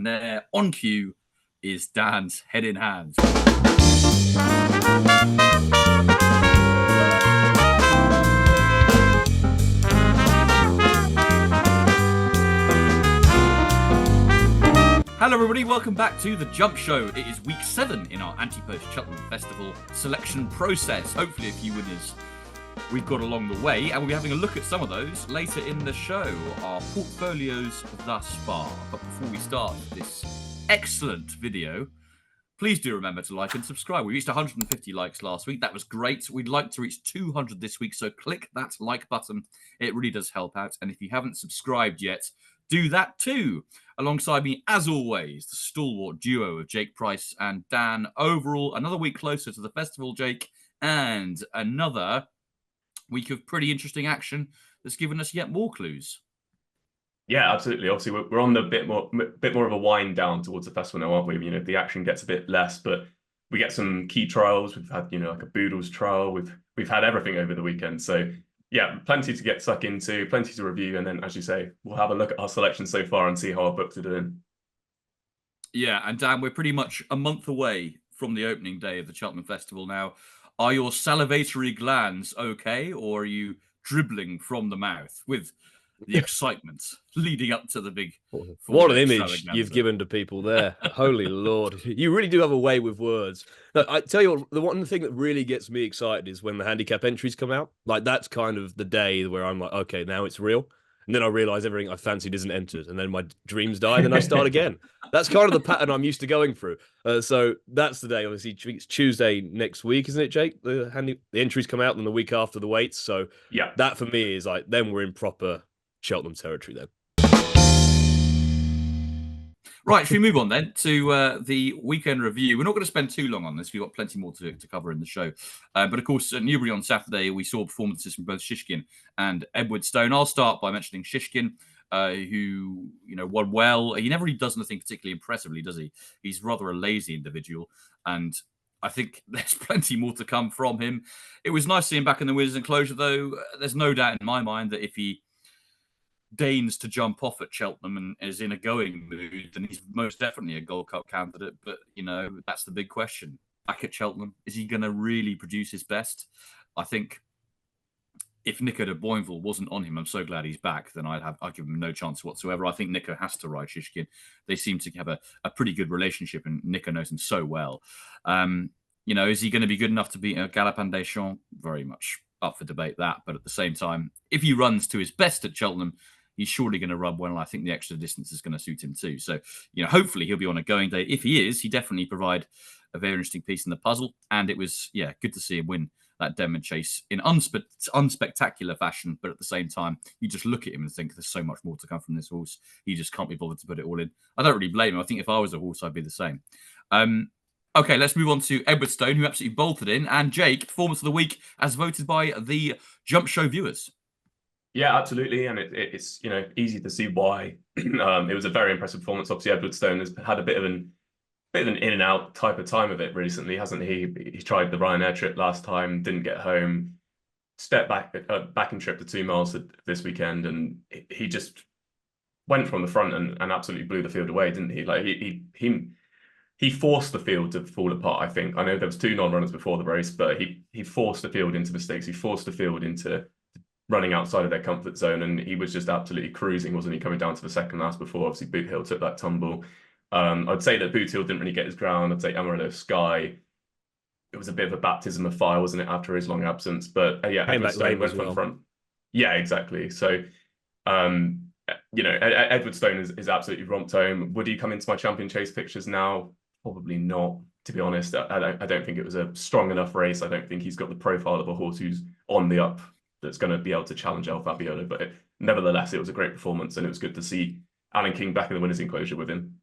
And there, on cue, is Dan's Head in Hands. Hello everybody, welcome back to The Jump Show. It is week 7 in our Ante-Post Cheltenham Festival selection process. Hopefully a few winners we've got along the way, and we'll be having a look at some of those later in the show, our portfolios thus far. But before we start this excellent video, please do remember to like and subscribe. We reached 150 likes last week. That was great. We'd like to reach 200 this week, so click that like button. It really does help out. And if you haven't subscribed yet, do that too. Alongside me, as always, the stalwart duo of Jake Price and Dan. Overall, another week closer to the festival, Jake, and another week of pretty interesting action that's given us yet more clues. Yeah, absolutely. Obviously, we're on the bit more of a wind down towards the festival now, aren't we? You know, the action gets a bit less, but we get some key trials. We've had, like a Boodles trial. We've had everything over the weekend. So yeah, plenty to get stuck into, plenty to review, and then, as you say, we'll have a look at our selection so far and see how our books are doing. Yeah, and Dan, we're pretty much a month away from the opening day of the Cheltenham Festival now. Are your salivatory glands okay, or are you dribbling from the mouth with the excitement leading up to the big... What an image you've given to people there. Holy Lord. You really do have a way with words. No, I tell you what, the one thing that really gets me excited is when the handicap entries come out. Like, that's kind of the day where I'm like, okay, now it's real. And then I realise everything I fancied isn't entered. And then my dreams die, and then I start again. That's kind of the pattern I'm used to going through. So that's the day. Obviously, it's Tuesday next week, isn't it, Jake? The entries come out, and the week after the weights. So yeah, that for me is like, then we're in proper Cheltenham territory then. Right, should we move on then to the weekend review? We're not going to spend too long on this. We've got plenty more to cover in the show. But of course, at Newbury on Saturday, we saw performances from both SHISHKIN and Edwardstone. I'll start by mentioning SHISHKIN, who won well. He never really does anything particularly impressively, does he? He's rather a lazy individual, and I think there's plenty more to come from him. It was nice to see him back in the winners' enclosure, though. There's no doubt in my mind that if he deigns to jump off at Cheltenham and is in a going mood, then he's most definitely a Gold Cup candidate. But, that's the big question. Back at Cheltenham, is he going to really produce his best? I think if Nico de Boinville wasn't on him, I'm so glad he's back, then I'd give him no chance whatsoever. I think Nico has to ride SHISHKIN. They seem to have a pretty good relationship, and Nico knows him so well. Is he going to be good enough to beat Galopin Des Champs? Very much up for debate, that. But at the same time, if he runs to his best at Cheltenham, he's surely going to rub well, and I think the extra distance is going to suit him too. So, hopefully he'll be on a going day. If he is, he definitely provide a very interesting piece in the puzzle. And it was, good to see him win that Denman Chase in unspectacular fashion. But at the same time, you just look at him and think there's so much more to come from this horse. He just can't be bothered to put it all in. I don't really blame him. I think if I was a horse, I'd be the same. Okay, let's move on to Edwardstone, who absolutely bolted in. And Jake, performance of the week as voted by the Jump Show viewers. Yeah, absolutely. And it's easy to see why. It was a very impressive performance. Obviously, Edwardstone has had a bit of an in and out type of time of it recently, hasn't he? He tried the Ryanair trip last time, didn't get home, stepped back and trip to 2 miles this weekend, and he just went from the front and absolutely blew the field away, didn't he? Like he forced the field to fall apart, I think. I know there was 2 non-runners before the race, but he forced the field into mistakes. He forced the field into running outside of their comfort zone, and he was just absolutely cruising, wasn't he, coming down to the second last before obviously Boot Hill took that tumble. I'd say that Boot Hill didn't really get his ground. I'd say Amarillo Sky, it was a bit of a baptism of fire, wasn't it, after his long absence? But Edwardstone went from the front. Yeah, exactly. So Edwardstone is absolutely romped home. Would he come into my champion chase pictures now? Probably not, to be honest. I don't think it was a strong enough race. I don't think he's got the profile of a horse who's on the up that's going to be able to challenge El Fabiolo. But nevertheless, it was a great performance, and it was good to see Alan King back in the winners' enclosure with him.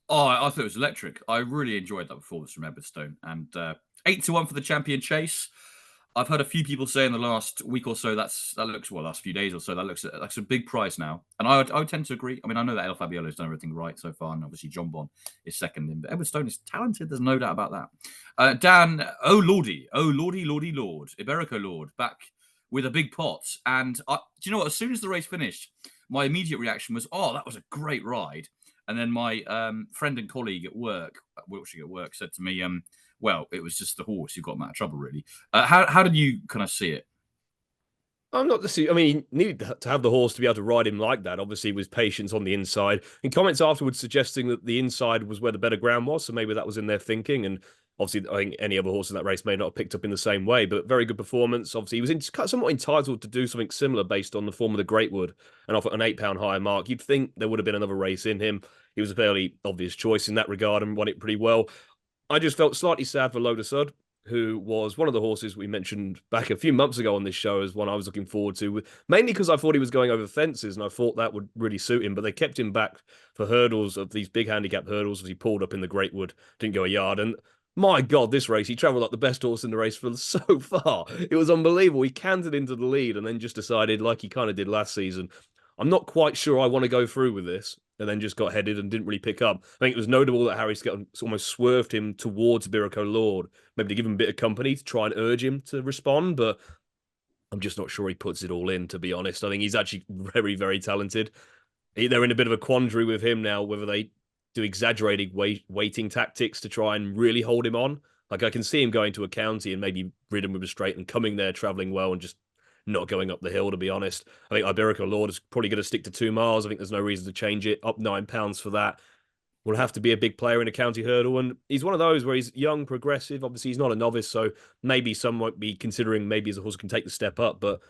Oh, I thought it was electric. I really enjoyed that performance from Edwardstone. And 8-1 for the champion chase. I've heard a few people say in the last week or so last few days or so, that looks like a big price now. And I would tend to agree. I mean, I know that El Fabiolo's done everything right so far, and obviously John Bon is second in, but Edwardstone is talented. There's no doubt about that. Dan, oh lordy, Lord, Iberico Lord, back with a big pot. And do you know what? As soon as the race finished, my immediate reaction was, oh, that was a great ride. And then my friend and colleague at work, said to me, well, it was just the horse who got him out of trouble, really. How did you kind of see it? I'm not the. I mean, he needed to have the horse to be able to ride him like that. Obviously, with patience on the inside. And comments afterwards suggesting that the inside was where the better ground was. So maybe that was in their thinking. And obviously, I think any other horse in that race may not have picked up in the same way. But very good performance. Obviously, he was somewhat entitled to do something similar based on the form of the Greatwood and off at an £8 higher mark. You'd think there would have been another race in him. He was a fairly obvious choice in that regard and won it pretty well. I just felt slightly sad for Lotus Sud, who was one of the horses we mentioned back a few months ago on this show as one I was looking forward to, mainly because I thought he was going over fences and I thought that would really suit him, but they kept him back for hurdles, of these big handicap hurdles, as he pulled up in the Greatwood, didn't go a yard. And my God, this race, he travelled like the best horse in the race for so far. It was unbelievable. He cantered into the lead and then just decided, like he kind of did last season, I'm not quite sure I want to go through with this, and then just got headed and didn't really pick up. I think it was notable that Harry Skelton almost swerved him towards Birico Lord, maybe to give him a bit of company to try and urge him to respond, but I'm just not sure he puts it all in, to be honest. I think he's actually very, very talented. They're in a bit of a quandary with him now, whether they do exaggerated waiting tactics to try and really hold him on. Like, I can see him going to a county and maybe ridden with a straight and coming there, travelling well and just not going up the hill, to be honest. I think Iberico Lord is probably going to stick to 2 miles. I think there's no reason to change it. Up £9 for that. Will have to be a big player in a county hurdle. And he's one of those where he's young, progressive. Obviously, he's not a novice, so maybe some might be considering maybe as a horse can take the step up. But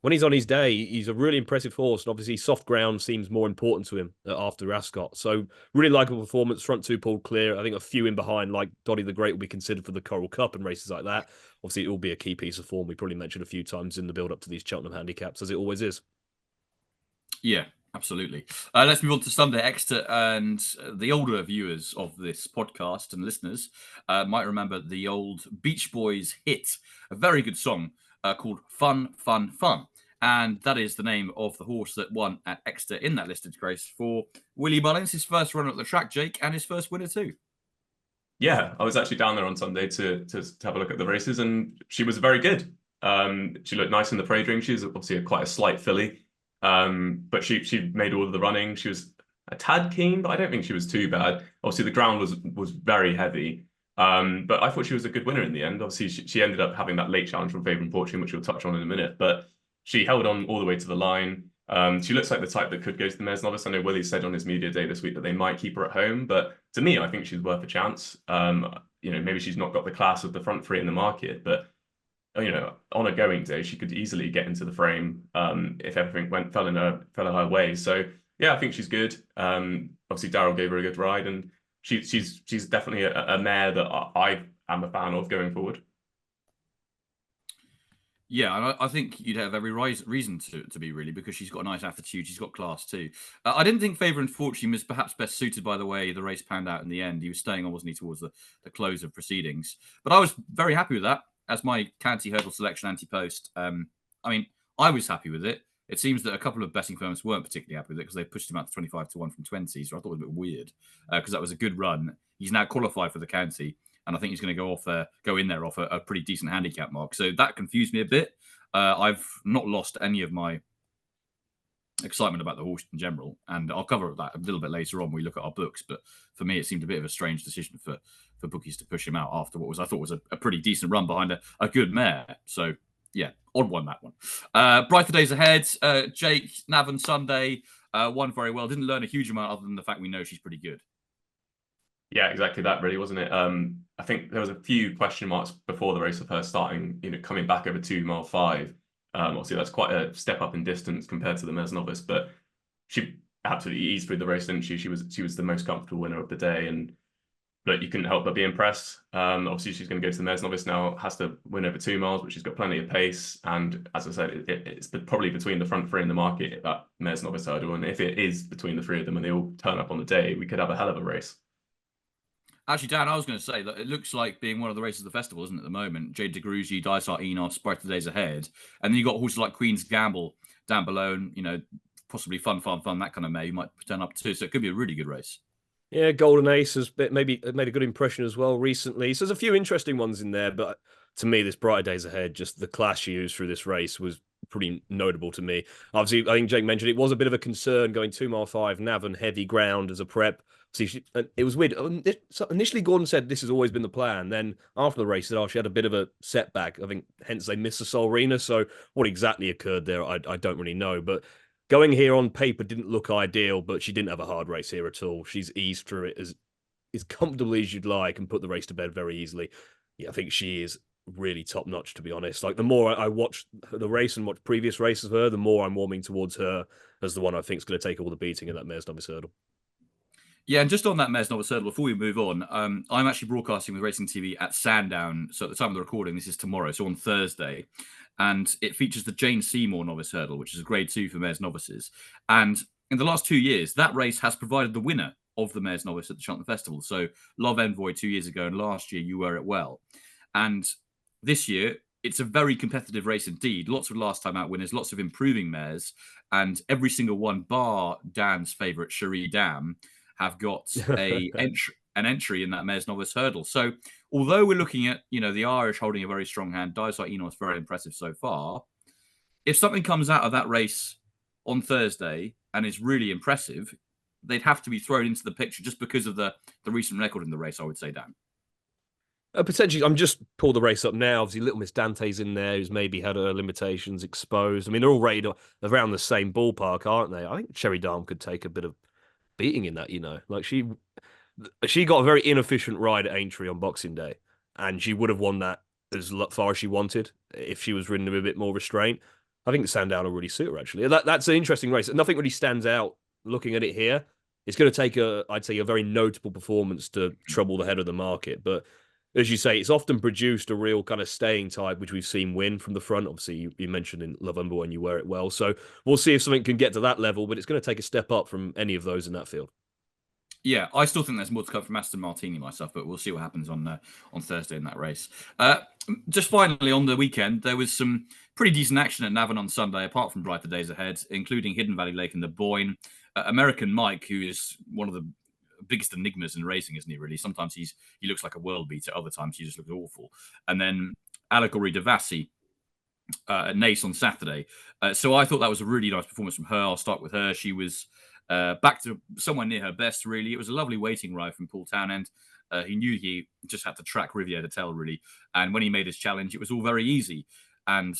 when he's on his day, he's a really impressive horse. And obviously, soft ground seems more important to him after Ascot. So really likable performance. Front two pulled clear. I think a few in behind, like Dottie the Great, will be considered for the Coral Cup and races like that. Obviously, it will be a key piece of form. We probably mentioned a few times in the build-up to these Cheltenham handicaps, as it always is. Yeah, absolutely. Let's move on to Sunday Exeter. And the older viewers of this podcast and listeners might remember the old Beach Boys hit, a very good song called Fun, Fun, Fun. And that is the name of the horse that won at Exeter in that listed race for Willie Mullins, his first run at the track, Jake, and his first winner too. Yeah, I was actually down there on Sunday to have a look at the races, and she was very good. She looked nice in the parade ring. She's obviously quite a slight filly, but she made all of the running. She was a tad keen, but I don't think she was too bad. Obviously, the ground was very heavy, but I thought she was a good winner in the end. Obviously, she ended up having that late challenge from Favourite Fortune, which we'll touch on in a minute, but she held on all the way to the line. She looks like the type that could go to the Mares Novice. I know Willie said on his media day this week that they might keep her at home, but to me, I think she's worth a chance. Maybe she's not got the class of the front three in the market, but on a going day, she could easily get into the frame if everything fell in her way. So yeah, I think she's good. Obviously, Darryl gave her a good ride, and she's definitely a mare that I am a fan of going forward. Yeah, and I think you'd have every reason to be, really, because she's got a nice attitude. She's got class too. I didn't think Favour and Fortune was perhaps best suited by the way the race panned out in the end. He was staying on, wasn't he, towards the close of proceedings. But I was very happy with that as my county hurdle selection Ante-Post. I was happy with it. It seems that a couple of betting firms weren't particularly happy with it because they pushed him out to 25-1 from 20. So I thought it was a bit weird because that was a good run. He's now qualified for the county. And I think he's going to go in there off a pretty decent handicap mark. So that confused me a bit. I've not lost any of my excitement about the horse in general. And I'll cover that a little bit later on when we look at our books. But for me, it seemed a bit of a strange decision for bookies to push him out after what I thought was a pretty decent run behind a good mare. So, yeah, odd one, that one. Brighter days ahead. Jake, Navan Sunday, won very well. Didn't learn a huge amount other than the fact we know she's pretty good. Yeah, exactly that, really, wasn't it? I think there was a few question marks before the race of her starting, coming back over 2 mile 5. Obviously, that's quite a step up in distance compared to the Mares Novice, but she absolutely eased through the race, didn't she? She was the most comfortable winner of the day, and look, you couldn't help but be impressed. Obviously, she's going to go to the Mares Novice now, has to win over 2 miles, but she's got plenty of pace. And as I said, it's probably between the front three in the market, that Mares Novice hurdle. And if it is between the three of them and they all turn up on the day, we could have a hell of a race. Actually, Dan, I was going to say that it looks like being one of the races of the festival, isn't it, at the moment? Jade de Grugy, Dysart Enos, Brighter Days Ahead. And then you've got horses like Queen's Gamble down below and, possibly fun, that kind of mare you might turn up to. So it could be a really good race. Yeah, Golden Ace has maybe made a good impression as well recently. So there's a few interesting ones in there, but to me, this Brighter Days Ahead, just the class she used through this race was pretty notable to me. Obviously, I think Jake mentioned it was a bit of a concern going 2 mile 5 Navan heavy ground as a prep. See, it was weird. Initially, Gordon said this has always been the plan. Then after the race, she had a bit of a setback. I think hence they missed the Solrena. So what exactly occurred there, I don't really know. But going here on paper didn't look ideal, but she didn't have a hard race here at all. She's eased through it as comfortably as you'd like and put the race to bed very easily. Yeah, I think she is really top notch, to be honest. Like the more I watch the race and watch previous races of her, the more I'm warming towards her as the one I think is going to take all the beating in that mare's novice hurdle. Yeah, and just on that mare's novice hurdle, before we move on, I'm actually broadcasting with Racing TV at Sandown. So at the time of the recording, this is tomorrow, so on Thursday. And it features the Jane Seymour novice hurdle, which is a grade 2 for mare's novices. And in the last 2 years, that race has provided the winner of the mare's novice at the Cheltenham Festival. So Love Envoy 2 years ago, and last year You Wear It Well. And this year, it's a very competitive race indeed. Lots of last time out winners, lots of improving mares, and every single one, bar Dan's favourite, Cherie Dam, have got an entry in that mare's novice hurdle. So although we're looking at, the Irish holding a very strong hand, Dice like Enos very impressive so far, if something comes out of that race on Thursday and is really impressive, they'd have to be thrown into the picture just because of the recent record in the race, I would say, Dan. Potentially, I'm just pulled the race up now. Obviously, Little Miss Dante's in there, who's maybe had her limitations exposed. I mean, they're all rated around the same ballpark, aren't they? I think Cherie Dam could take a bit of beating in that, Like she got a very inefficient ride at Aintree on Boxing Day, and she would have won that as far as she wanted if she was ridden with a bit more restraint. I think the Sandown will really suit her, actually. That's an interesting race. Nothing really stands out looking at it here. It's going to take I'd say, a very notable performance to trouble the head of the market, but as you say, it's often produced a real kind of staying type, which we've seen win from the front. Obviously, you mentioned in Love Envoy and You Wear It Well. So we'll see if something can get to that level, but it's going to take a step up from any of those in that field. Yeah, I still think there's more to come from Aston Martini myself, but we'll see what happens on Thursday in that race. Just finally, on the weekend, there was some pretty decent action at Navan on Sunday, apart from brighter days ahead, including Hidden Valley Lake and the Boyne. American Mike, who is one of the biggest enigmas in racing, isn't he, really? Sometimes he looks like a world beater, other times he just looks awful. And then Allegory de Vassy at Nace on Saturday. So I thought that was a really nice performance from her. I'll start with her. She was back to somewhere near her best, really. It was a lovely waiting ride from Paul Townend. He knew he just had to track Riviere de Tel, really. And when he made his challenge, it was all very easy. And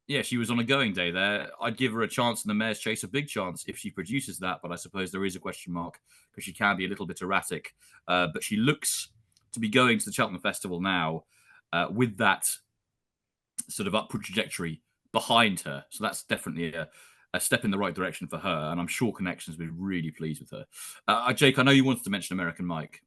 yeah, she was on a going day there. I'd give her a chance in the Mare's Chase, a big chance if she produces that. But I suppose there is a question mark because she can be a little bit erratic. But she looks to be going to the Cheltenham Festival now with that sort of upward trajectory behind her. So that's definitely a step in the right direction for her. And I'm sure Connections will be really pleased with her. Jake, I know you wanted to mention American Mike.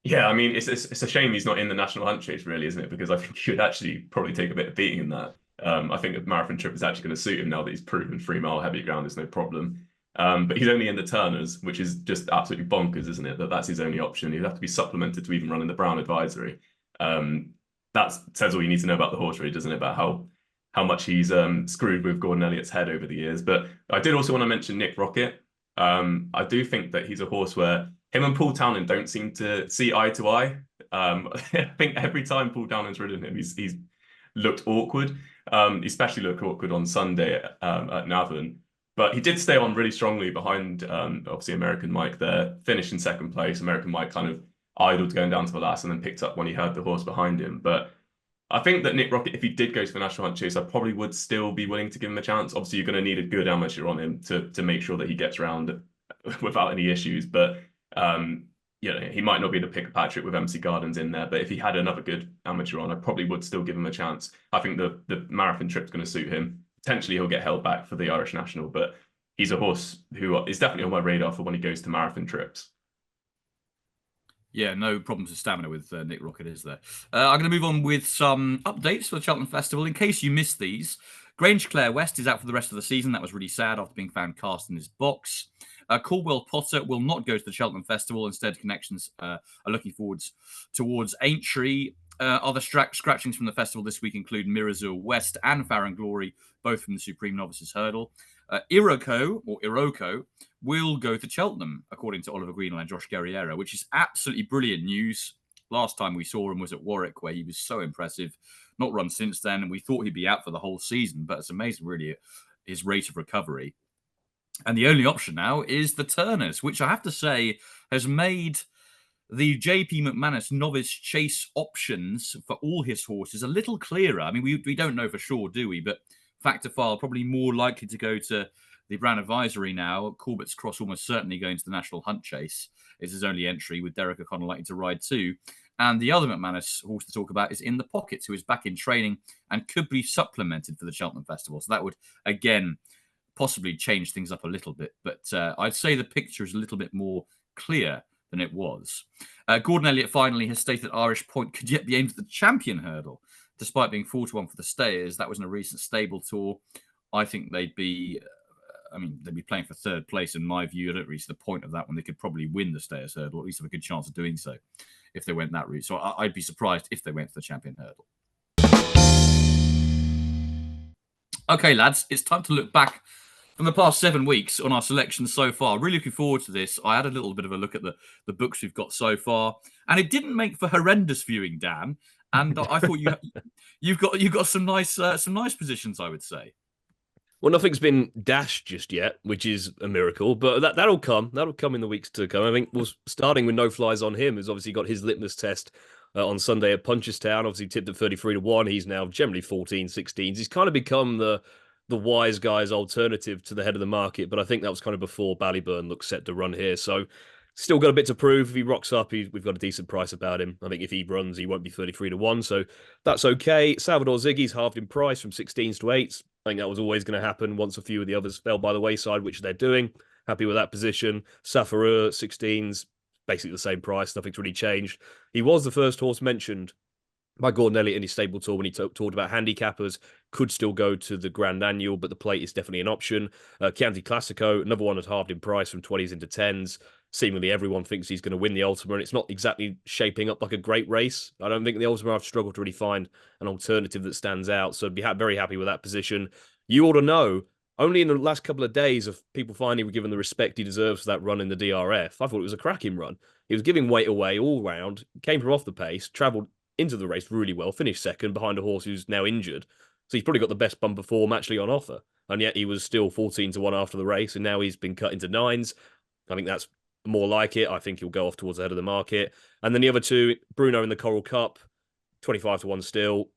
Yeah, I mean, it's a shame he's not in the National Hunt Chase, really, isn't it? Because I think he would actually probably take a bit of beating in that. I think a marathon trip is actually going to suit him now that he's proven 3 mile heavy ground is no problem. But he's only in the Turners, which is just absolutely bonkers, isn't it? That's his only option. He'd have to be supplemented to even run in the Brown Advisory. That says all you need to know about the horse, really, doesn't it? About how much he's screwed with Gordon Elliott's head over the years. But I did also want to mention Nick Rocket. I do think that he's a horse where him and Paul Townend don't seem to see eye to eye. I think every time Paul Townend's ridden him, he's looked awkward. Especially looked awkward on Sunday at Navan. But he did stay on really strongly behind, obviously, American Mike there. Finished in second place. American Mike kind of idled going down to the last and then picked up when he heard the horse behind him. But I think that Nick Rocket, if he did go to the National Hunt Chase, I probably would still be willing to give him a chance. Obviously, you're going to need a good amateur on him to make sure that he gets around without any issues. But he might not be the pick Patrick with MC Gardens in there, but if he had another good amateur on, I probably would still give him a chance. I think the marathon trip's going to suit him. Potentially he'll get held back for the Irish National, but he's a horse who is definitely on my radar for when he goes to marathon trips. Yeah, no problems with stamina with Nick Rocket, is there? I'm going to move on with some updates for the Cheltenham Festival. In case you missed these, Grange Clare West is out for the rest of the season. That was really sad after being found cast in his box. Caldwell Potter will not go to the Cheltenham Festival. Instead, Connections are looking towards Aintree. Other scratchings from the festival this week include Mirazul West and Farron Glory, both from the Supreme Novices Hurdle. Iroko will go to Cheltenham, according to Oliver Greenall and Josh Guerriero, which is absolutely brilliant news. last time we saw him was at Warwick, where he was so impressive. Not run since then, and we thought he'd be out for the whole season. But it's amazing, really, his rate of recovery. And the only option now is the Turners, which I have to say has made the JP McManus novice chase options for all his horses a little clearer. I mean, we don't know for sure, do we? But Factor File probably more likely to go to the Brown Advisory now. Corbett's Cross almost certainly going to the National Hunt Chase. It's his only entry, with Derek O'Connell likely to ride too. And the other McManus horse to talk about is In the Pockets, who is back in training and could be supplemented for the Cheltenham Festival. So that would, again, possibly change things up a little bit. But I'd say the picture is a little bit more clear than it was. Gordon Elliott finally has stated that Irish Point could yet be aimed at the Champion Hurdle, despite being 4-1 for the Stayers. That was in a recent stable tour. I think they'd be... they'd be playing for third place in my view. I don't reach the point of that when they could probably win the Stayers Hurdle, or at least have a good chance of doing so if they went that route. So I'd be surprised if they went to the Champion Hurdle. Okay, lads, it's time to look back from the past 7 weeks on our selections so far. Really looking forward to this. I had a little bit of a look at the books we've got so far, and it didn't make for horrendous viewing, Dan. And I thought you've got some nice positions, I would say. Well, nothing's been dashed just yet, which is a miracle, but that'll come. That'll come in the weeks to come. I think starting with no flies on him, who's obviously got his litmus test on Sunday at Punchestown. Obviously tipped at 33-1. He's now generally 14, 16s. He's kind of become the wise guy's alternative to the head of the market, but I think that was kind of before Ballyburn looks set to run here. So still got a bit to prove. If he rocks up, we've got a decent price about him. I think if he runs, he won't be 33-1, so that's okay. Salvador Ziggy's halved in price from 16s to 8s. I think that was always going to happen once a few of the others fell by the wayside, which they're doing. Happy with that position. Safarur, 16s, basically the same price. Nothing's really changed. He was the first horse mentioned by Gordon Elliott in his stable tour when he talked about handicappers. Could still go to the Grand Annual, but the plate is definitely an option. Chianti Classico, another one at halved in price from 20s into 10s. Seemingly everyone thinks he's going to win the Ultima, and it's not exactly shaping up like a great race. I don't think the Ultima, I've struggled to really find an alternative that stands out, so I'd be very happy with that position. You ought to know, only in the last couple of days of people finally were given the respect he deserves for that run in the DRF. I thought it was a cracking run. He was giving weight away all round, came from off the pace, travelled into the race really well, finished second behind a horse who's now injured. So he's probably got the best bumper form actually on offer. And yet he was still 14-1 after the race, and now he's been cut into 9s. I think that's more like it. I think he'll go off towards the head of the market. And then the other two, Bruno in the Coral Cup, 25-1 still.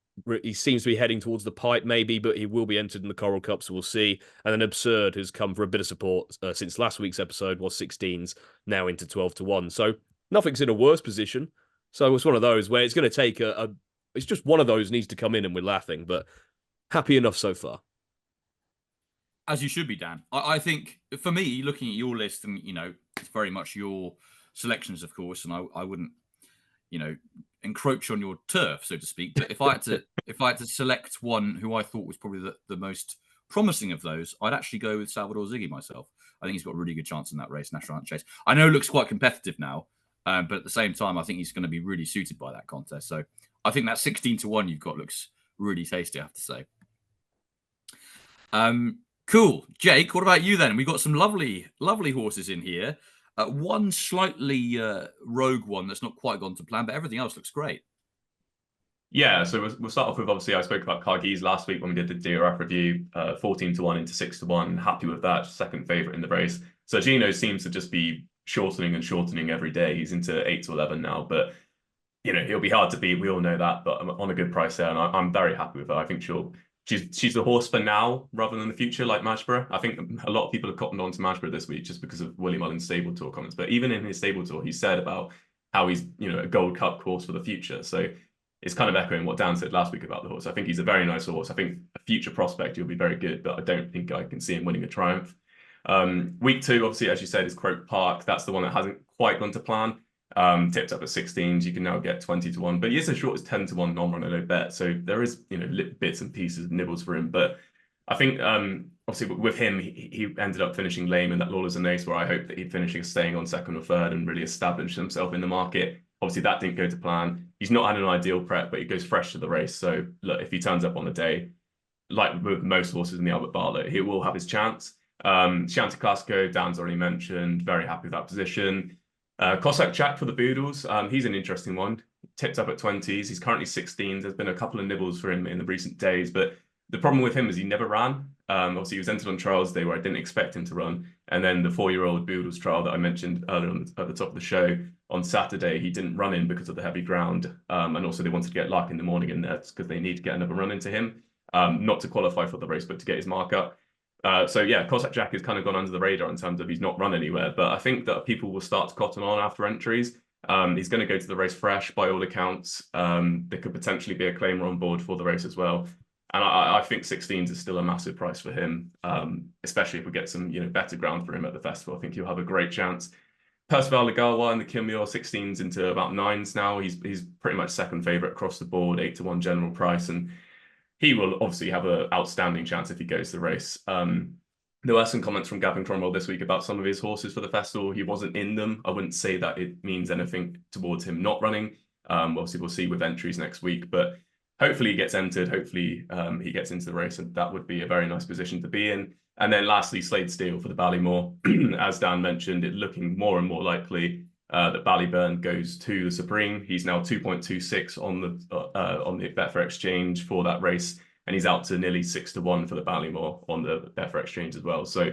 He seems to be heading towards the pipe maybe, but he will be entered in the Coral Cup, so we'll see. And then Absurd, who's come for a bit of support since last week's episode, was 16s, now into 12-1. So nothing's in a worse position. So it's one of those where it's going to take it's just one of those needs to come in and we're laughing, but happy enough so far. As you should be, Dan. I think, for me, looking at your list, and, it's very much your selections, of course, and I wouldn't, encroach on your turf, so to speak. But if I had to select one who I thought was probably the most promising of those, I'd actually go with Salvador Ziggy myself. I think he's got a really good chance in that race, National Hunt Chase. I know it looks quite competitive now, but at the same time, I think he's going to be really suited by that contest. So I think that 16-1 you've got looks really tasty, I have to say. Cool. Jake, what about you then? We've got some lovely, lovely horses in here. One slightly rogue one that's not quite gone to plan, but everything else looks great. Yeah, so we'll start off with, obviously, I spoke about Cargies last week when we did the DRF review, 14-1 into 6-1. Happy with that, second favourite in the race. So Gino seems to just be shortening and shortening every day. He's into 8-11 now, but, he'll be hard to beat. We all know that, but I'm on a good price there, and I'm very happy with her. I think she's the horse for now rather than the future, like Madgeborough. I think a lot of people have cottoned on to Madgeborough this week just because of Willie Mullins' stable tour comments. But even in his stable tour, he said about how he's, a Gold Cup horse for the future. So it's kind of echoing what Dan said last week about the horse. I think he's a very nice horse. I think a future prospect, he'll be very good, but I don't think I can see him winning a Triumph. Week 2, obviously, as you said, is Croke Park. That's the one that hasn't quite gone to plan. Tipped up at 16s, you can now get 20-1, but he is as short as 10-1 non-runner no bet. So there is, bits and pieces, nibbles for him. But I think, obviously, with him, he ended up finishing lame in that Lawless and Ace, where I hope that he'd finish staying on second or third and really establish himself in the market. Obviously, that didn't go to plan. He's not had an ideal prep, but he goes fresh to the race. So look, if he turns up on the day, like with most horses in the Albert Bartlett, he will have his chance. Chianti Classico, Dan's already mentioned. Very happy with that position. Cossack Jack for the Boodles. He's an interesting one. tipped up at 20s. He's currently 16s. There's been a couple of nibbles for him in the recent days, but the problem with him is he never ran. Obviously, he was entered on trials day where I didn't expect him to run. And then the 4-year-old Boodles trial that I mentioned earlier at the top of the show on Saturday, he didn't run in because of the heavy ground. And also they wanted to get luck in the morning in there because they need to get another run into him, not to qualify for the race, but to get his mark up. So yeah, Cossack Jack has kind of gone under the radar in terms of he's not run anywhere. But I think that people will start to cotton on after entries. He's going to go to the race fresh by all accounts. There could potentially be a claimer on board for the race as well. And I think 16s is still a massive price for him, especially if we get some better ground for him at the festival. I think he'll have a great chance. Percival Legalwa and the Kilmuir 16s into about 9s now. He's pretty much second favourite across the board, 8-1 general price. And he will obviously have an outstanding chance if he goes to the race. There were some comments from Gavin Cromwell this week about some of his horses for the festival. He wasn't in them. I wouldn't say that it means anything towards him not running. Obviously, we'll see with entries next week, but hopefully he gets entered. Hopefully he gets into the race, and that would be a very nice position to be in. And then lastly, Slade Steele for the Ballymore. As Dan mentioned, it's looking more and more likely that Ballyburn goes to the Supreme. He's now 2.26 on the Betfair Exchange for that race, and he's out to nearly 6-1 for the Ballymore on the Betfair Exchange as well. So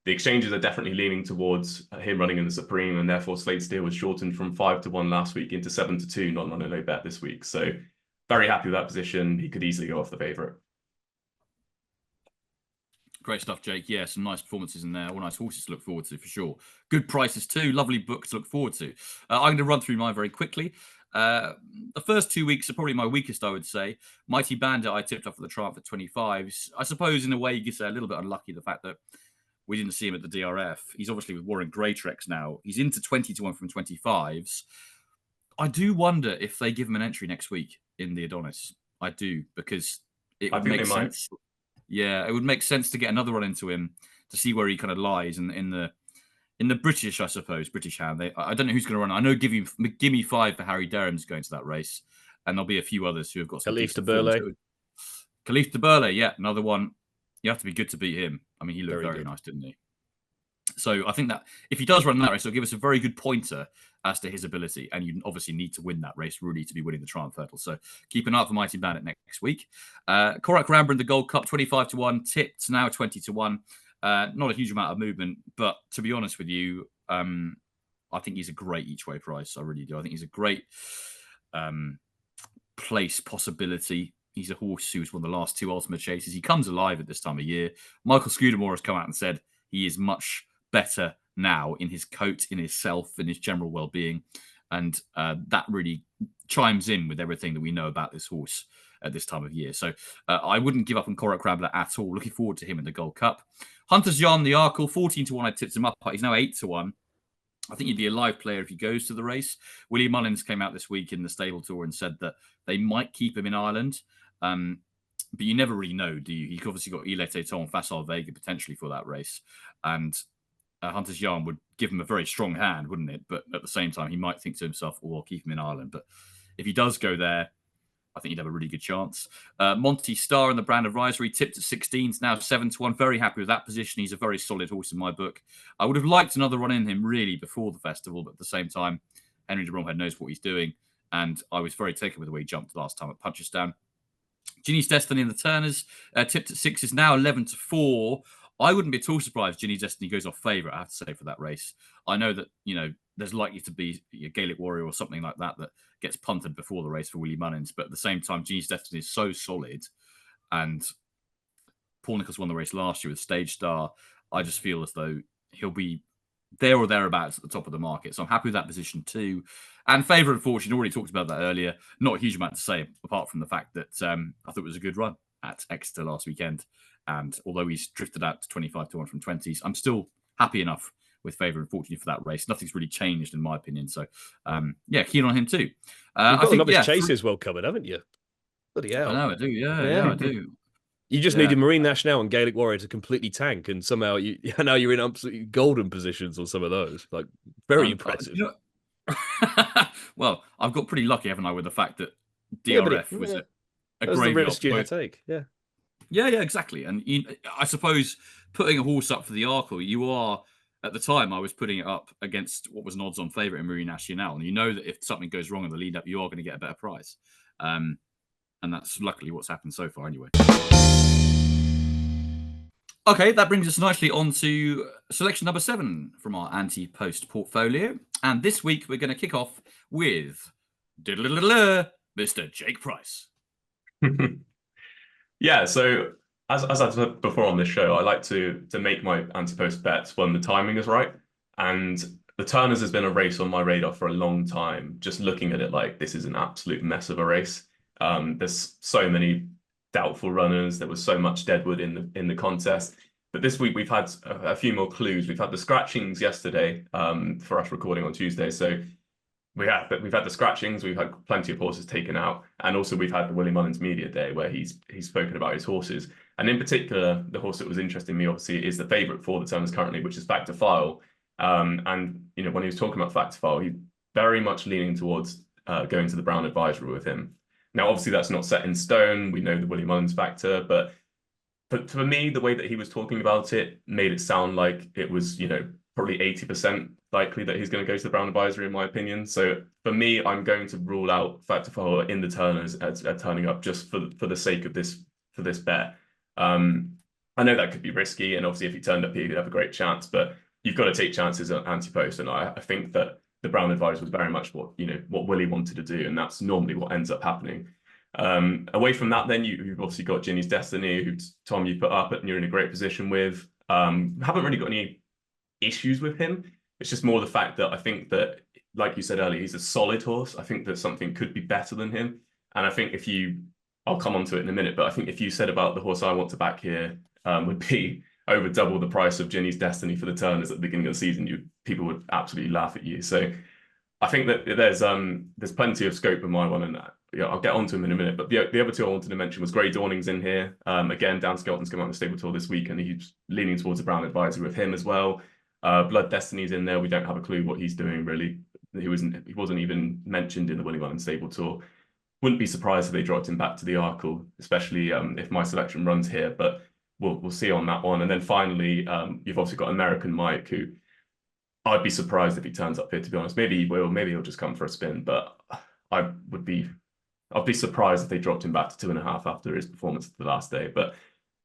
the exchanges are definitely leaning towards him running in the Supreme, and therefore Slade Steele was shortened from 5-1 last week into 7-2 non-run and no bet this week. So very happy with that position. He could easily go off the favourite. Great stuff, Jake. Yeah, some nice performances in there. All nice horses to look forward to, for sure. Good prices too. Lovely book to look forward to. I'm going to run through mine very quickly. The first 2 weeks are probably my weakest, I would say. Mighty Bandit, I tipped off for the Triumph at 25s. I suppose, in a way, you could say a little bit unlucky, the fact that we didn't see him at the DRF. He's obviously with Warren Greatrex now. He's into 20-1 from 25s. I do wonder if they give him an entry next week in the Adonis. I do, because it would make sense. Yeah, it would make sense to get another run into him to see where he kind of lies in the British, I suppose, British hand. I don't know who's going to run. I know Gimme 5 for Harry Derham's going to that race, and there'll be a few others who have got some. Khalif de Burle. Khalif de Burle, yeah, another one. You have to be good to beat him. I mean, he looked very nice, didn't he? So I think that if he does run that race, it'll give us a very good pointer as to his ability. And you obviously need to win that race, really, to be winning the Triumph Hurdle. So keep an eye out for Mighty Bandit next week. Korak Rambra in the Gold Cup, 25-1, tipped now 20-1. Not a huge amount of movement, but to be honest with you, I think he's a great each-way price. I really do. I think he's a great place possibility. He's a horse who's won the last 2 Ultimate Chases. He comes alive at this time of year. Michael Scudamore has come out and said he is much better now in his coat, in his self, in his general well-being. And that really chimes in with everything that we know about this horse at this time of year. So I wouldn't give up on Korak Rambler at all. Looking forward to him in the Gold Cup. Hunter's Yarn, the Arkle, 14-1. I tipped him up. He's now 8-1. I think he'd be a live player if he goes to the race. Willie Mullins came out this week in the stable tour and said that they might keep him in Ireland. But you never really know, do you? You've obviously got Ilete Eton and Facile Vega potentially for that race. And Hunter's Yarn would give him a very strong hand, wouldn't it? But at the same time, he might think to himself, oh, I'll keep him in Ireland. But if he does go there, I think he'd have a really good chance. Monty Star in the Brand of Riser, tipped at 16s, now 7-1. Very happy with that position. He's a very solid horse in my book. I would have liked another run in him, really, before the festival. But at the same time, Henry de Bromhead knows what he's doing. And I was very taken with the way he jumped last time at Punchestown. Ginny's Destiny in the Turners, tipped at 6 is now 11-4. I wouldn't be at all surprised Ginny's Destiny goes off favourite, I have to say, for that race. I know that, there's likely to be a Gaelic Warrior or something like that gets punted before the race for Willie Mullins. But at the same time, Ginny's Destiny is so solid. And Paul Nicholls won the race last year with Stage Star. I just feel as though he'll be there or thereabouts at the top of the market. So I'm happy with that position too. And Favourite Fortune, already talked about that earlier. Not a huge amount to say, apart from the fact that I thought it was a good run at Exeter last weekend. And although he's drifted out to 25-1 from 20s, I'm still happy enough with Favourite Fortune for that race. Nothing's really changed in my opinion. So, keen on him too. You've got a lot of chases well covered, haven't you? Bloody hell. I know, I do. Yeah, I do. You just needed Marine National and Gaelic Warrior to completely tank, and somehow now you're in absolutely golden positions on some of those. Like, very impressive. Well, I've got pretty lucky, haven't I, with the fact that DRF was a graveyard. The risk you had to take. Yeah, exactly. And I suppose putting a horse up for the Arkle, you are at the time, I was putting it up against what was an odds-on favourite in Newbury National, and you know that if something goes wrong in the lead-up, you are going to get a better price. And that's luckily what's happened so far anyway. Okay, that brings us nicely on to selection number 7 from our Ante-Post portfolio. And this week, we're going to kick off with Mr. Jake Price. Yeah, so as I've said before on this show, I like to make my Ante-Post bets when the timing is right. And the Turners has been a race on my radar for a long time, just looking at it like this is an absolute mess of a race. There's so many doubtful runners. There was so much deadwood in the contest. But this week we've had a few more clues. We've had the scratchings yesterday for us recording on Tuesday. So we've had the scratchings. We've had plenty of horses taken out, and also we've had the Willie Mullins Media Day where he's spoken about his horses. And in particular, the horse that was interesting me obviously is the favourite for the Turners currently, which is Fact to File. And you know, when he was talking about Fact to File, he's very much leaning towards going to the Brown Advisory with him. Now, obviously, that's not set in stone. We know the Willie Mullins factor, but for me, the way that he was talking about it made it sound like it was, you know, probably 80% likely that he's going to go to the Brown Advisory, in my opinion. So for me, I'm going to rule out Fact to File in the Turners as turning up just for the sake of this bet. I know that could be risky, and obviously, if he turned up, he could have a great chance. But you've got to take chances at Ante-Post, and I think that the Brown Advisory was very much what Willie wanted to do, and that's normally what ends up happening. Away from that, then you've obviously got Ginny's Destiny, who Tom you put up, and you're in a great position with. Haven't really got any issues with him. It's just more the fact that I think that, like you said earlier, he's a solid horse. I think that something could be better than him, and I think I'll come on to it in a minute, but I think if you said about the horse I want to back here would be over double the price of Ginny's Destiny for the Turners at the beginning of the season, people would absolutely laugh at you. So I think that there's plenty of scope in my one, and I'll get onto him in a minute. But the other two I wanted to mention was Grey Dawning's in here. Again, Dan Skelton's come out on the stable tour this week, and he's leaning towards a Brown Advisory with him as well. Blood Destiny's in there. We don't have a clue what he's doing really. He wasn't even mentioned in the Willie Mullins stable tour. Wouldn't be surprised if they dropped him back to the Arkle, especially if my selection runs here. But we'll see on that one. And then finally, you've also got American Mike, who I'd be surprised if he turns up here, to be honest. Maybe he will. Maybe he'll just come for a spin. But I'd be surprised if they dropped him back to 2.5 after his performance the last day. But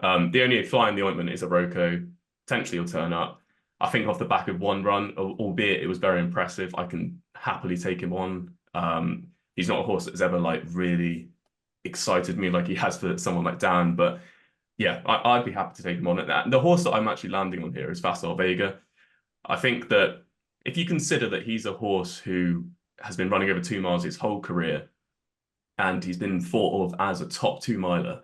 the only fly in the ointment is a Rocco. Potentially he'll turn up. I think off the back of one run, albeit it was very impressive, I can happily take him on. He's not a horse that's ever like really excited me like he has for someone like Dan, but yeah, I'd be happy to take him on at that. The horse that I'm actually landing on here is Facile Vega. I think that if you consider that he's a horse who has been running over 2 miles his whole career, and he's been thought of as a top 2-miler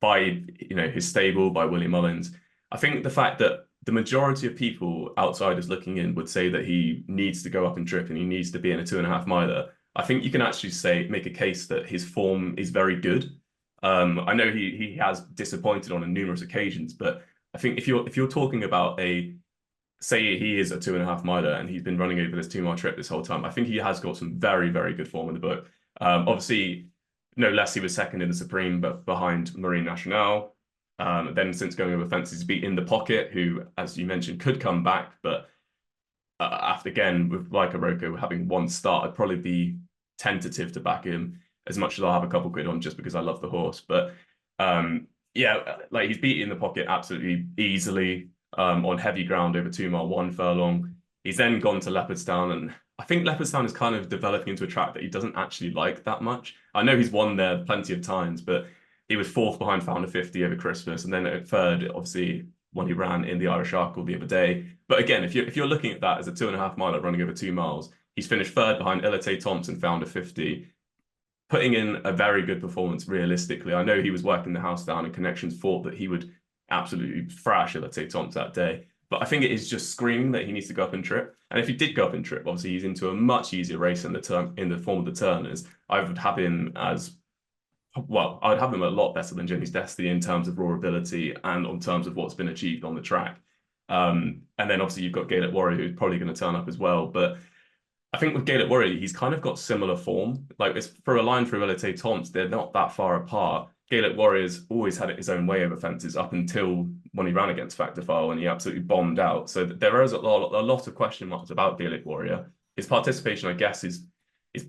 by his stable, by Willie Mullins, I think the fact that the majority of people, outsiders looking in, would say that he needs to go up and trip and he needs to be in a 2.5-miler. I think you can actually make a case that his form is very good. I know he has disappointed on numerous occasions, but I think if you're talking about say he is a 2.5-miler and he's been running over this 2-mile trip this whole time, I think he has got some very, very good form in the book. Obviously, no less, he was second in the Supreme, but behind Marine Nationale. Then since going over fences, he's beat In the Pocket, who, as you mentioned, could come back, but after, again, with like a Rocco having one start, I'd probably be tentative to back him, as much as I'll have a couple quid on just because I love the horse. But yeah, like he's beat In the Pocket absolutely easily on heavy ground over 2 mile, 1 furlong. He's then gone to Leopardstown, and I think Leopardstown is kind of developing into a track that he doesn't actually like that much. I know he's won there plenty of times, but he was 4th behind Founder 50 over Christmas, and then at 3rd, obviously, when he ran in the Irish Arkle the other day. But again, if you're looking at that as a 2.5-miler running over 2 miles, he's finished 3rd behind Elite Thompson, Founder 50, putting in a very good performance realistically. I know he was working the house down, and Connections thought that he would absolutely thrash Elite Thompson that day. But I think it is just screaming that he needs to go up and trip. And if he did go up and trip, obviously he's into a much easier race in the form of the Turners. I would have him as, well, I would have him a lot better than Ginny's Destiny in terms of raw ability and on terms of what's been achieved on the track. And then obviously you've got Gaelic Warrior, who's probably going to turn up as well. But I think with Gaelic Warrior, he's kind of got similar form. Like, it's for a line through Elite Thompson, they're not that far apart. Gaelic Warriors always had it his own way over fences up until when he ran against Factor File and he absolutely bombed out. So there is a lot of question marks about Gaelic Warrior. His participation, I guess, is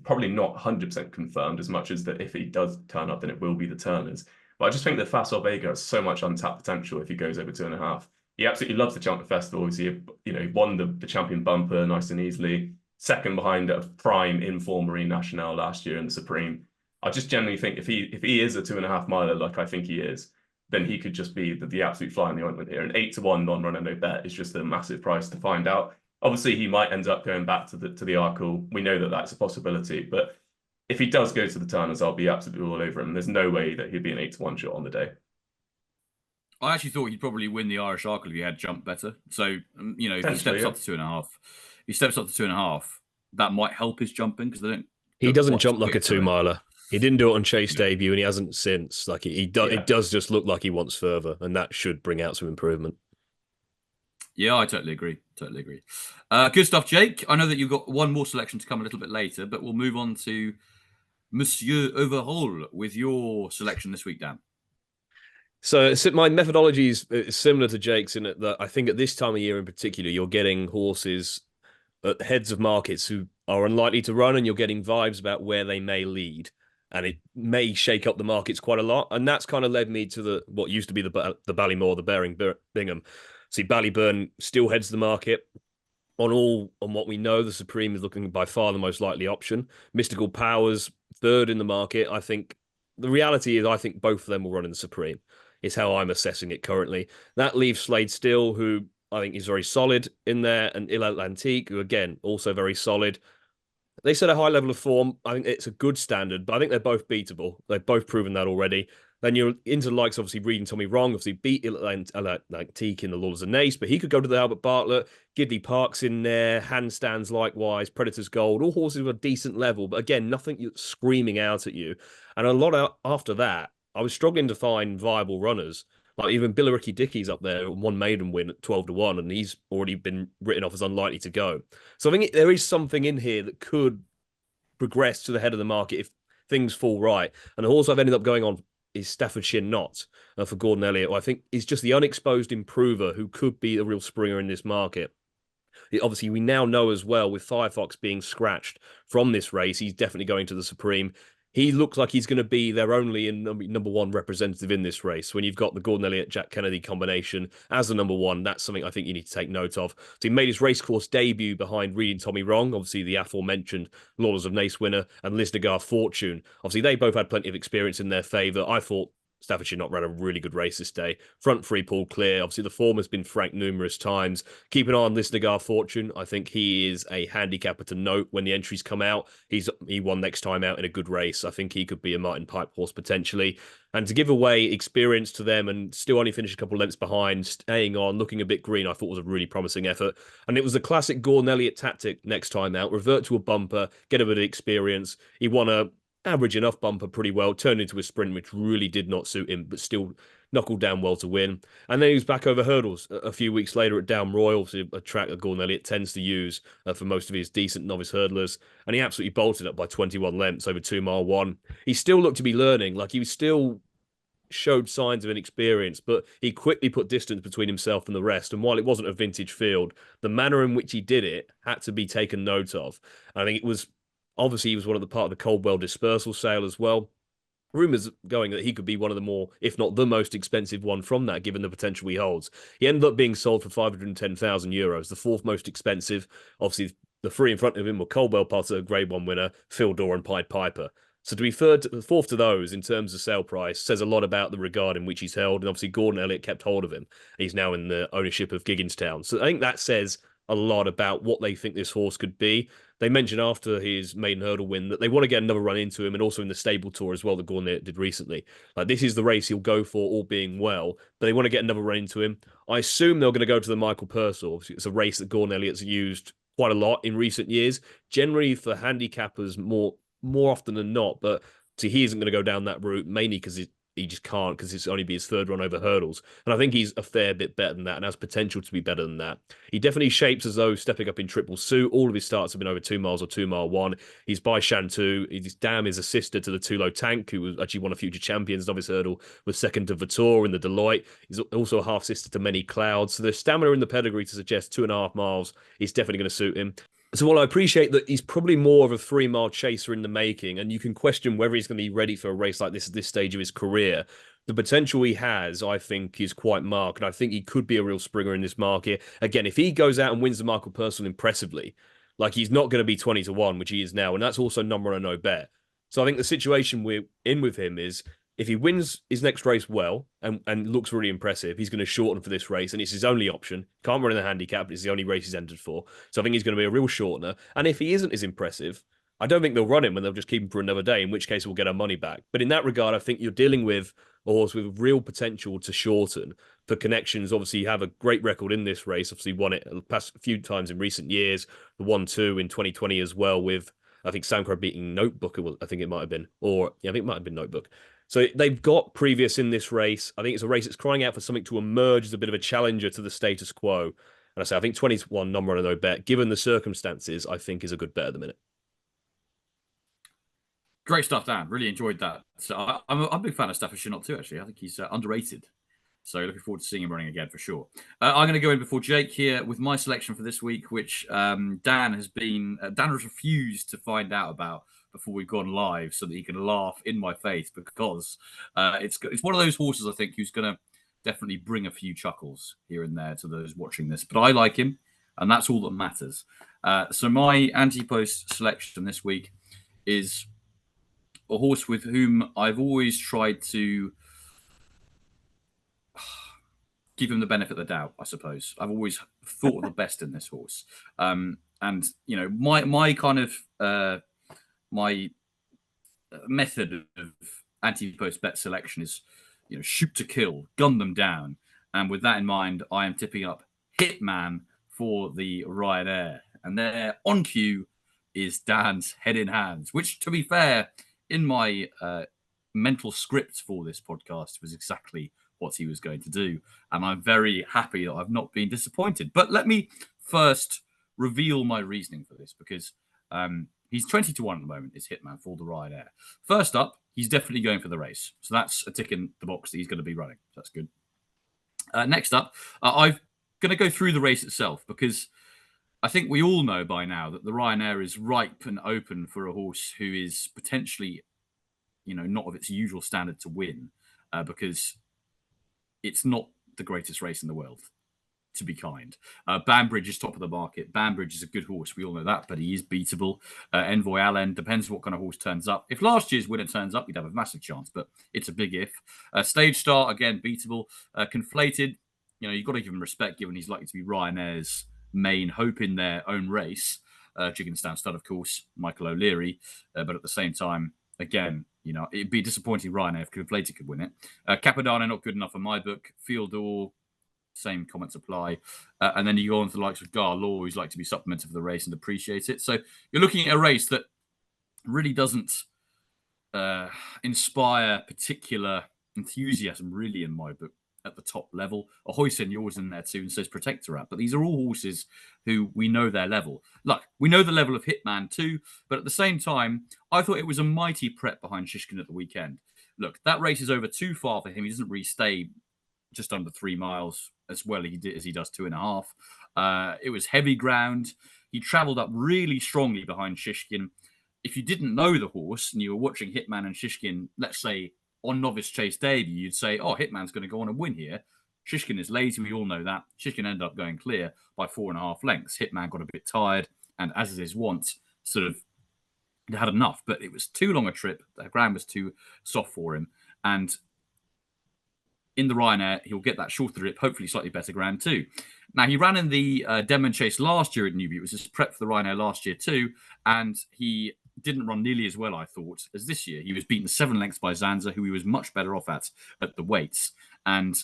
probably not 100% confirmed as much as that if he does turn up, then it will be the Turners. But I just think that Fasol Vega has so much untapped potential if he goes over 2.5. He absolutely loves the Cheltenham Festival. He won the champion bumper nice and easily. Second behind a prime inform Marine Nationale last year in the Supreme. I just generally think if he is a 2.5 miler like I think he is, then he could just be the absolute fly in the ointment here. An 8-1 non-runner no bet is just a massive price to find out. Obviously, he might end up going back to the Arkle. We know that that's a possibility, but if he does go to the Turners, I'll be absolutely all over him. There's no way that he'd be an 8-1 shot on the day. I actually thought he'd probably win the Irish Arkle if he had jumped better. So, if he steps up to 2.5, he steps up to 2.5, that might help his jumping because they don't. He doesn't jump like a 2-miler. He didn't do it on Chase debut, and he hasn't since. Like it does just look like he wants further, and that should bring out some improvement. Yeah, I totally agree. Good stuff, Jake. I know that you've got one more selection to come a little bit later, but we'll move on to Monsieur Overhaul with your selection this week, Dan. So my methodology is similar to Jake's in it that I think at this time of year in particular, you're getting horses at heads of markets who are unlikely to run, and you're getting vibes about where they may lead. And it may shake up the markets quite a lot. And that's kind of led me to what used to be the Ballymore, the Bearing Bingham. See, Ballyburn still heads the market. On what we know, the Supreme is looking by far the most likely option. Mystical Powers, third in the market. I think the reality is I think both of them will run in the Supreme, is how I'm assessing it currently. That leaves Slade Still, who I think is very solid in there, and Il Atlantique, who again, also very solid. They set a high level of form. I think it's a good standard, but I think they're both beatable. They've both proven that already. Then you're into the likes, obviously, Reading Tommy Wrong, obviously beat Atlantique in the Lawless and Ace, but he could go to the Albert Bartlett. Gidley Park's in there, Handstands likewise, Predator's Gold, all horses of a decent level, but again, nothing screaming out at you. And a lot after that, I was struggling to find viable runners. Like even Billericay Dickey's up there, one maiden win at 12-1, and he's already been written off as unlikely to go. So I think there is something in here that could progress to the head of the market if things fall right. And the horse I've ended up going on is Staffordshire Knot for Gordon Elliott, who I think is just the unexposed improver who could be a real springer in this market. Obviously, we now know as well, with Firefox being scratched from this race, he's definitely going to the Supreme. He looks like he's going to be their only number one representative in this race. When you've got the Gordon Elliott, Jack Kennedy combination as the number one, that's something I think you need to take note of. So he made his racecourse debut behind Reading Tommy Wrong, obviously the aforementioned Lawless of Nace winner, and Lisnagar Fortune. Obviously, they both had plenty of experience in their favour. I thought Staffordshire Knot ran a really good race this day. Front free, pull clear. Obviously, the form has been franked numerous times. Keep an eye on Lisnagar Fortune. I think he is a handicapper to note when the entries come out. He won next time out in a good race. I think he could be a Martin Pipe horse potentially. And to give away experience to them and still only finish a couple of lengths behind, staying on, looking a bit green, I thought was a really promising effort. And it was the classic Gordon Elliott tactic next time out. Revert to a bumper, get a bit of experience. He won a average enough bumper pretty well, turned into a sprint, which really did not suit him, but still knuckled down well to win. And then he was back over hurdles a few weeks later at Down Royal, a track that Gordon Elliott tends to use for most of his decent novice hurdlers. And he absolutely bolted up by 21 lengths over 2 mile 1. He still looked to be learning, like he was still showed signs of inexperience, but he quickly put distance between himself and the rest. And while it wasn't a vintage field, the manner in which he did it had to be taken note of. I think it was obviously, he was one of the part of the Coldwell dispersal sale as well. Rumours going that he could be one of the more, if not the most expensive one from that, given the potential he holds. He ended up being sold for €510,000, the fourth most expensive. Obviously, the three in front of him were Coldwell Potter, Grade 1 winner, Phil Dorr and Pied Piper. So to be fourth to those in terms of sale price says a lot about the regard in which he's held. And obviously, Gordon Elliott kept hold of him. He's now in the ownership of Gigginstown. So I think that says a lot about what they think this horse could be. They mentioned after his maiden hurdle win that they want to get another run into him, and also in the stable tour as well that Gordon did recently. Like, this is the race he'll go for, all being well, but they want to get another run into him. I assume they're going to go to the Michael Purcell. It's a race that Gordon Elliott's used quite a lot in recent years, generally for handicappers more often than not, but see, he isn't going to go down that route, mainly because he just can't because it's only be his third run over hurdles. And I think he's a fair bit better than that and has potential to be better than that. He definitely shapes as though stepping up in triple suit. All of his starts have been over 2 miles or 2 mile one. He's by Shantou. His dam is a sister to the Tulo Tank, who was actually one of future champions of his hurdle, was second to Vitor in the Deloitte. He's also a half sister to Many Clouds. So there's stamina in the pedigree to suggest 2.5 miles is definitely going to suit him. So while I appreciate that he's probably more of a 3 mile chaser in the making, and you can question whether he's going to be ready for a race like this at this stage of his career, the potential he has, I think, is quite marked. And I think he could be a real springer in this market. Again, if he goes out and wins the Michael Purcell impressively, like he's not going to be 20-1, which he is now. And that's also number on a no bet. So I think the situation we're in with him is if he wins his next race well and looks really impressive, he's going to shorten for this race, and it's his only option. Can't run in the handicap, but it's the only race he's entered for. So I think he's going to be a real shortener. And if he isn't as impressive, I don't think they'll run him and they'll just keep him for another day, in which case we'll get our money back. But in that regard, I think you're dealing with a horse with real potential to shorten. For connections, obviously, you have a great record in this race. Obviously, won it past a few times in recent years. The 1-2 in 2020 as well with, I think, Samcro beating Notebook, I think it might have been. Or, yeah, I think it might have been Notebook. So they've got previous in this race. I think it's a race that's crying out for something to emerge as a bit of a challenger to the status quo. And I say, I think 21 number on a no bet, given the circumstances, I think is a good bet at the minute. Great stuff, Dan. Really enjoyed that. So I'm a big fan of Stafford Chenault too, actually. I think he's underrated. So looking forward to seeing him running again for sure. I'm going to go in before Jake here with my selection for this week, which Dan has refused to find out about before we've gone live so that he can laugh in my face because it's one of those horses, I think, who's going to definitely bring a few chuckles here and there to those watching this. But I like him, and that's all that matters. So my Ante-Post selection this week is a horse with whom I've always tried to give him the benefit of the doubt, I suppose. I've always thought of the best in this horse. And, you know, my kind of my method of Ante-Post bet selection is, you know, shoot to kill, gun them down. And with that in mind, I am tipping up Hitman for the Ryanair. And there on cue is Dan's Head in Hands, which, to be fair, in my mental script for this podcast was exactly what he was going to do. And I'm very happy that I've not been disappointed. But let me first reveal my reasoning for this, because he's 20-1 at the moment, is Hitman for the Ryanair. First up, he's definitely going for the race. So that's a tick in the box that he's going to be running. So that's good. Next up, I'm going to go through the race itself, because I think we all know by now that the Ryanair is ripe and open for a horse who is potentially, you know, not of its usual standard to win, because it's not the greatest race in the world, to be kind. Banbridge is top of the market. Banbridge is a good horse. We all know that, but he is beatable. Envoy Allen, depends what kind of horse turns up. If last year's winner turns up, you'd have a massive chance, but it's a big if. Stage Star, again, beatable. Conflated, you know, you've got to give him respect, given he's likely to be Ryanair's main hope in their own race. Chicken Stand Stud, of course, Michael O'Leary. But at the same time, again, you know, it'd be disappointing Ryanair if Conflated could win it. Capadana, not good enough for my book. Fieldor, same comments apply. And then you go on to the likes of Gar Law, who's like to be supplemented for the race and appreciate it. So you're looking at a race that really doesn't inspire particular enthusiasm, really, in my book, at the top level. Ahoy Senor's in there too, and says Protectorat. But these are all horses who we know their level. Look, we know the level of Hitman too, but at the same time, I thought it was a mighty prep behind Shishkin at the weekend. Look, that race is over too far for him. He doesn't really stay just under 3 miles as well as he does 2.5. It was heavy ground. He travelled up really strongly behind Shishkin. If you didn't know the horse and you were watching Hitman and Shishkin, let's say, on Novice Chase debut, you'd say, oh, Hitman's going to go on and win here. Shishkin is lazy. We all know that. Shishkin ended up going clear by 4.5 lengths. Hitman got a bit tired, and as is his wont, sort of had enough. But it was too long a trip. The ground was too soft for him. And in the Ryanair, he'll get that shorter trip, hopefully slightly better ground too. Now, he ran in the Denman Chase last year at Newbury. It was his prep for the Ryanair last year too, and he didn't run nearly as well, I thought, as this year. He was beaten 7 lengths by Zanza, who he was much better off at the weights. And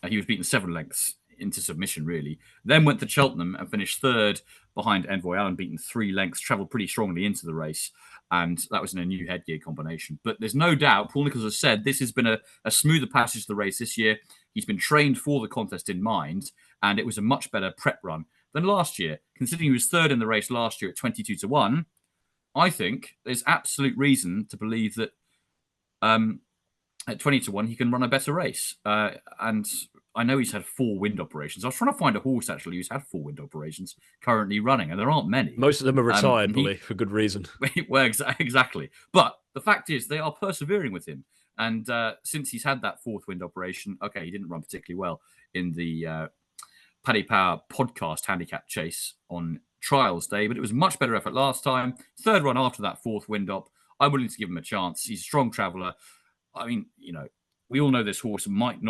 he was beaten 7 lengths into submission, really. Then went to Cheltenham and finished third behind Envoy Allen, beaten 3 lengths, travelled pretty strongly into the race. And that was in a new headgear combination. But there's no doubt, Paul Nicholls has said, this has been a smoother passage to the race this year. He's been trained for the contest in mind, and it was a much better prep run than last year. Considering he was third in the race last year at 22-1, I think there's absolute reason to believe that at 20-1 he can run a better race. And I know he's had 4 wind operations. I was trying to find a horse, actually, who's had 4 wind operations currently running, and there aren't many. Most of them are retired, for good reason. Well, exactly. But the fact is, they are persevering with him. And since he's had that 4th wind operation, okay, he didn't run particularly well in the Paddy Power podcast handicap chase on trials day, but it was a much better effort last time. 3rd run after that 4th wind op. I'm willing to give him a chance. He's a strong traveller. I mean, we all know this horse might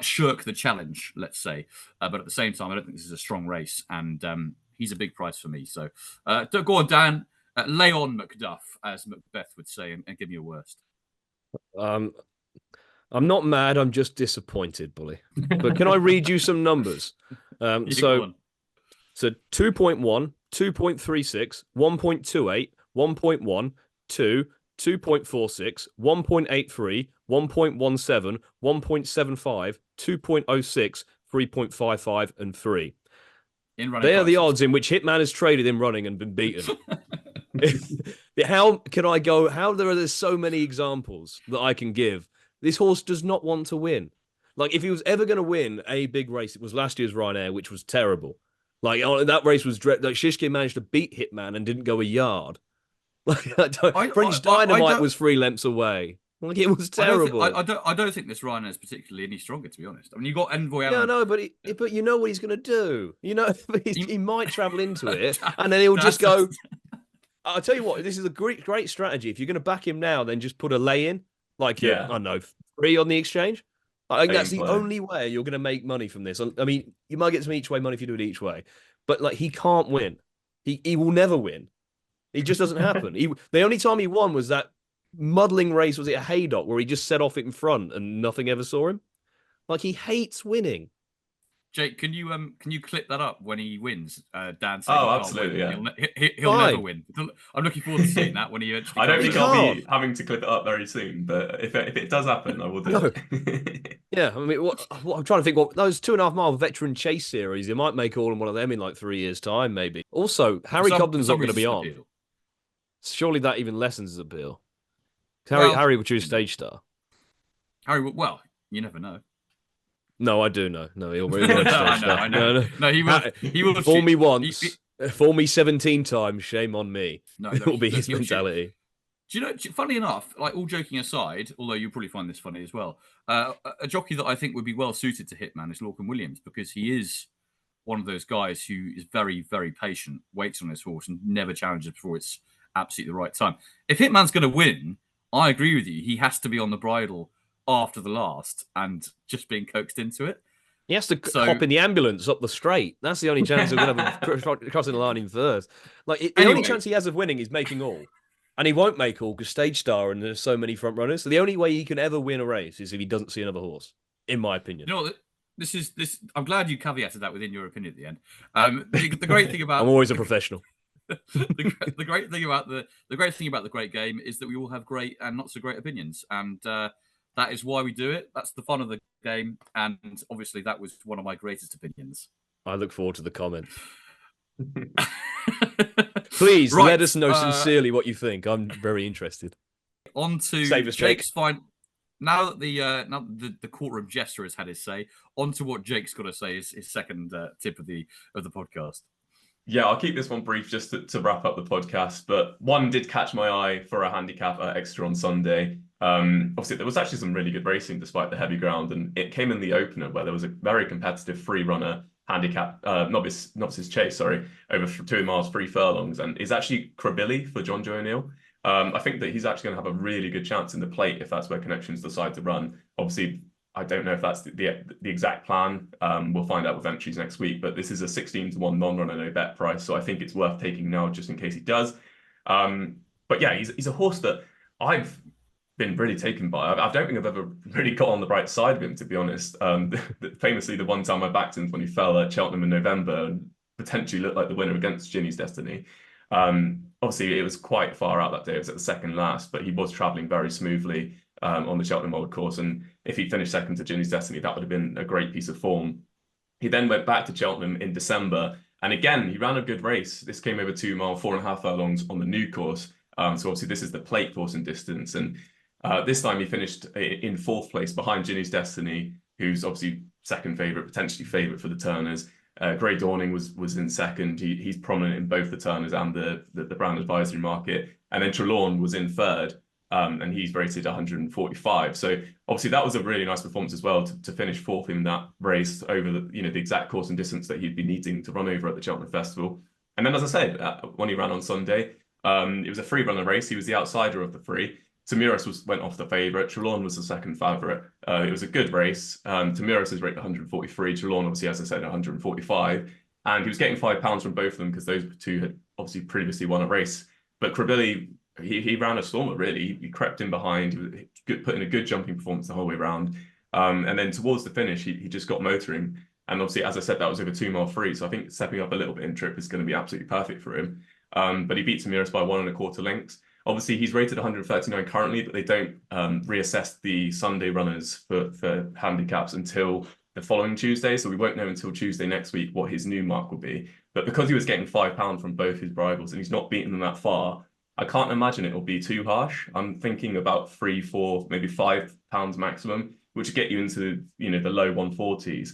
shirk the challenge, let's say. But at the same time, I don't think this is a strong race. And he's a big price for me. So go on, Dan. Lay on Macduff, as Macbeth would say, and give me your worst. I'm not mad. I'm just disappointed, Bully. But can I read you some numbers? So 2.1, 2.36, 1.28, 1.1, 2, 2.46, 1.83, 1.17, 1.75, 2.06, 3.55, and 3. They are the odds in which Hitman has traded in running and been beaten. How can I go? How there's so many examples that I can give. This horse does not want to win. Like, if he was ever going to win a big race, it was last year's Ryanair, which was terrible. Like, that race was like SHISHKIN managed to beat Hitman and didn't go a yard. Like, French Dynamite was 3 lengths away. Like, it was terrible. I don't think this Ryanair is particularly any stronger, to be honest. I mean, you got Envoy Allen. No, but you know what he's going to do. He might travel into it, and then he'll just go. I'll tell you what, this is a great strategy. If you're going to back him now, then just put a lay in, like I don't know, 3 on the exchange. I think that's the only way you're going to make money from this. I mean, you might get some each way money if you do it each way, but like, he can't win. He will never win. It just doesn't happen. The only time he won was that muddling race. Was it a Haydock where he just set off in front and nothing ever saw him? Like, he hates winning. Jake, can you clip that up when he wins? Dan saying, "Oh, absolutely, yeah. He'll never win." I'm looking forward to seeing that when he. I don't think I'll be having to clip it up very soon, but if it does happen, I will do it. Yeah, I mean, what I'm trying to think. What those 2.5 mile veteran chase series, you might make all in one of them in like 3 years' time, maybe. Also, Harry Cobden's not going to be on. Appeal. Surely that even lessens his appeal. Harry will choose Stage Star. Well, you never know. No, I do know. No, he'll I know. No, he will. Fool me once, fool me 17 times. Shame on me. No, it will be his mentality. Do you know? Funny enough, like, all joking aside, although you'll probably find this funny as well, a jockey that I think would be well suited to Hitman is Lorcan Williams, because he is one of those guys who is very, very patient, waits on his horse, and never challenges before it's absolutely the right time. If Hitman's going to win, I agree with you. He has to be on the bridle after the last and just being coaxed into it. He has to hop in the ambulance up the straight. That's the only chance of crossing the line in first. Like, the only chance he has of winning is making all. And he won't make all because Stage Star and there's so many front runners. So the only way he can ever win a race is if he doesn't see another horse, in my opinion. You know what? This. I'm glad you caveated that within your opinion at the end. The great thing about I'm always a professional. the great thing about the great game is that we all have great and not so great opinions, and that is why we do it. That's the fun of the game, and obviously that was one of my greatest opinions. I look forward to the comment. Please let us know sincerely what you think. I'm very interested. On to Jake's fine. Now that the courtroom jester has had his say, on to what Jake's got to say, his second tip of the podcast. Yeah, I'll keep this one brief just to wrap up the podcast. But one did catch my eye for a handicap at Exeter on Sunday. Obviously, there was actually some really good racing despite the heavy ground, and it came in the opener where there was a very competitive free runner handicap novices chase, over 2 miles 3 furlongs, and is actually Krabilly for John Joe O'Neill. I think that he's actually going to have a really good chance in the plate if that's where Connections decide to run. Obviously, I don't know if that's the exact plan. We'll find out with entries next week, but this is a 16-1 non-runner no bet price, so I think it's worth taking now just in case he does. But yeah, he's a horse that I've been really taken by. I don't think I've ever really got on the right side of him, to be honest. Famously, the one time I backed him when he fell at Cheltenham in November and potentially looked like the winner against Ginny's Destiny. Obviously, it was quite far out that day. It was at the second last, but he was travelling very smoothly on the Cheltenham Old Course. And if he finished second to Ginny's Destiny, that would have been a great piece of form. He then went back to Cheltenham in December. And again, he ran a good race. This came over 2 mile, 4.5 furlongs on the new course. So obviously, this is the plate course in distance. And this time he finished in 4th place behind Ginny's Destiny, who's obviously second favourite, potentially favourite for the Turners. Grey Dawning was in second. He's prominent in both the Turners and the Brand Advisory Market. And then Trelawn was in 3rd, and he's rated 145. So obviously that was a really nice performance as well to finish 4th in that race over the exact course and distance that he'd be needing to run over at the Cheltenham Festival. And then, as I said, when he ran on Sunday, it was a 3-runner race. He was the outsider of the 3. Tamiris went off the favourite. Trelawn was the second favourite. It was a good race. Tamiris is rated 143. Trelawn, obviously, as I said, 145. And he was getting £5 from both of them because those two had obviously previously won a race. But Krabilly, he ran a stormer, really. He crept in behind. He put in a good jumping performance the whole way around. And then towards the finish, he just got motoring. And obviously, as I said, that was over 2 mile free. So I think stepping up a little bit in trip is going to be absolutely perfect for him. But he beat Tamiris by 1.25 lengths. Obviously, he's rated 139 currently, but they don't reassess the Sunday runners for handicaps until the following Tuesday. So we won't know until Tuesday next week what his new mark will be. But because he was getting £5 from both his rivals and he's not beaten them that far, I can't imagine it will be too harsh. I'm thinking about 3, 4, maybe £5 maximum, which would get you into the low 140s.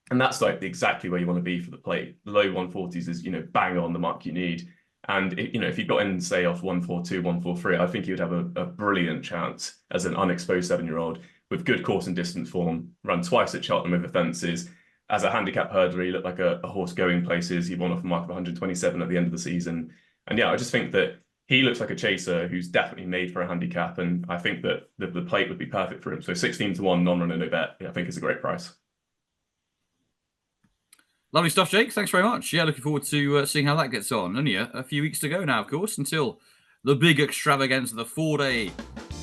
And that's like exactly where you want to be for the plate. The low 140s is bang on the mark you need. And if he got in, say, off 142, 143, I think he would have a brilliant chance as an unexposed 7-year-old with good course and distance form, run twice at Cheltenham over fences. As a handicap hurdler, he looked like a horse going places. He won off a mark of 127 at the end of the season. And yeah, I just think that he looks like a chaser who's definitely made for a handicap. And I think that the plate would be perfect for him. So 16-1, non-runner, no bet, I think is a great price. Lovely stuff, Jake. Thanks very much. Yeah, looking forward to seeing how that gets on. Only a few weeks to go now, of course, until the big extravaganza, the 4-day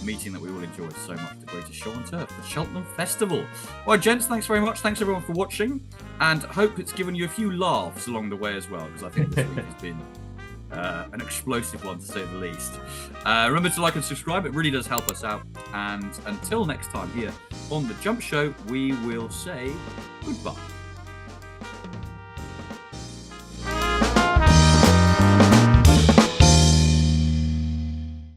meeting that we all enjoyed so much, the greatest show on turf, the Cheltenham Festival. All right, gents, thanks very much. Thanks, everyone, for watching. And hope it's given you a few laughs along the way as well, because I think this week has been an explosive one, to say the least. Remember to like and subscribe. It really does help us out. And until next time here on The Jump Show, we will say goodbye.